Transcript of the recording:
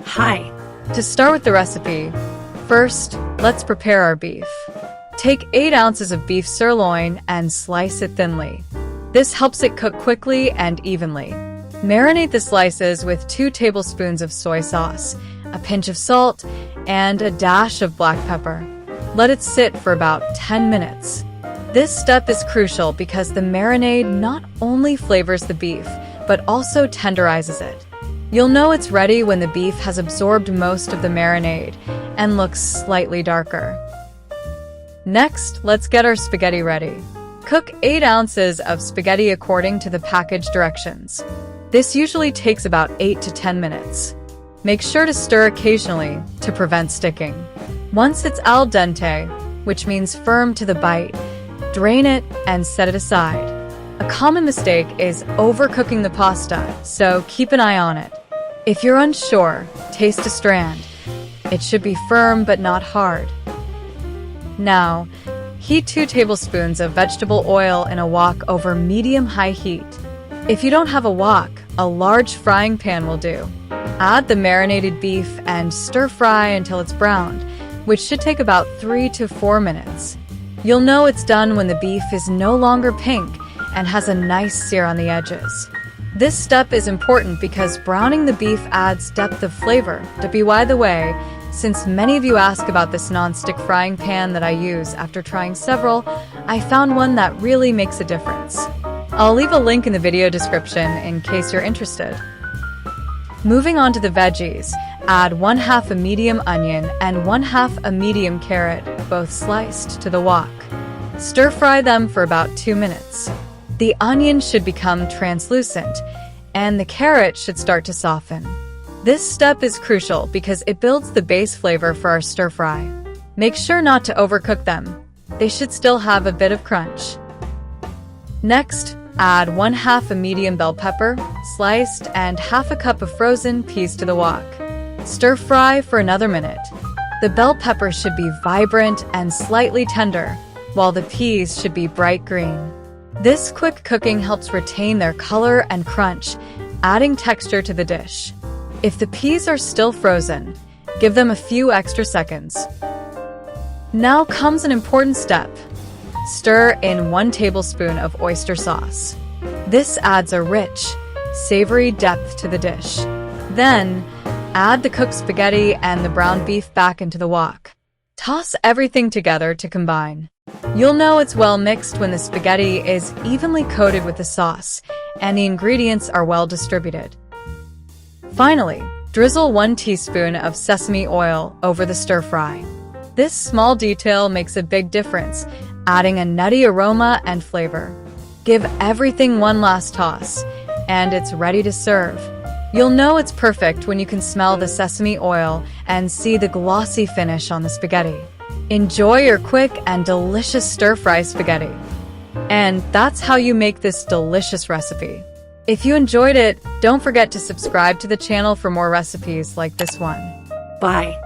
Hi. To start with the recipe, first, let's prepare our beef. Take 8 ounces of beef sirloin and slice it thinly. This helps it cook quickly and evenly. Marinate the slices with 2 tablespoons of soy sauce, a pinch of salt, and a dash of black pepper. Let it sit for about 10 minutes. This step is crucial because the marinade not only flavors the beef, but also tenderizes it. You'll know it's ready when the beef has absorbed most of the marinade and looks slightly darker. Next, let's get our spaghetti ready. Cook 8 ounces of spaghetti according to the package directions. This usually takes about 8 to 10 minutes. Make sure to stir occasionally to prevent sticking. Once it's al dente, which means firm to the bite, drain it and set it aside. A common mistake is overcooking the pasta, so keep an eye on it. If you're unsure, taste a strand. It should be firm but not hard. Now, heat 2 tablespoons of vegetable oil in a wok over medium-high heat. If you don't have a wok, a large frying pan will do. Add the marinated beef and stir-fry until it's browned, which should take about 3 to 4 minutes. You'll know it's done when the beef is no longer pink and has a nice sear on the edges. This step is important because browning the beef adds depth of flavor. By the way, since many of you ask about this non-stick frying pan that I use after trying several, I found one that really makes a difference. I'll leave a link in the video description in case you're interested. Moving on to the veggies, add 1/2 a medium onion and 1/2 a medium carrot, both sliced, to the wok. Stir-fry them for about 2 minutes. The onion should become translucent, and the carrot should start to soften. This step is crucial because it builds the base flavor for our stir-fry. Make sure not to overcook them. They should still have a bit of crunch. Next, add 1/2 a medium bell pepper, sliced, and 1/2 cup of frozen peas to the wok. Stir-fry for another minute. The bell pepper should be vibrant and slightly tender, while the peas should be bright green. This quick cooking helps retain their color and crunch, adding texture to the dish. If the peas are still frozen, give them a few extra seconds. Now comes an important step. Stir in 1 tablespoon of oyster sauce. This adds a rich, savory depth to the dish. Then, add the cooked spaghetti and the browned beef back into the wok. Toss everything together to combine. You'll know it's well mixed when the spaghetti is evenly coated with the sauce and the ingredients are well distributed. Finally, drizzle 1 teaspoon of sesame oil over the stir-fry. This small detail makes a big difference, adding a nutty aroma and flavor. Give everything one last toss, and it's ready to serve. You'll know it's perfect when you can smell the sesame oil and see the glossy finish on the spaghetti. Enjoy your quick and delicious stir-fry spaghetti. And that's how you make this delicious recipe. If you enjoyed it, don't forget to subscribe to the channel for more recipes like this one. Bye.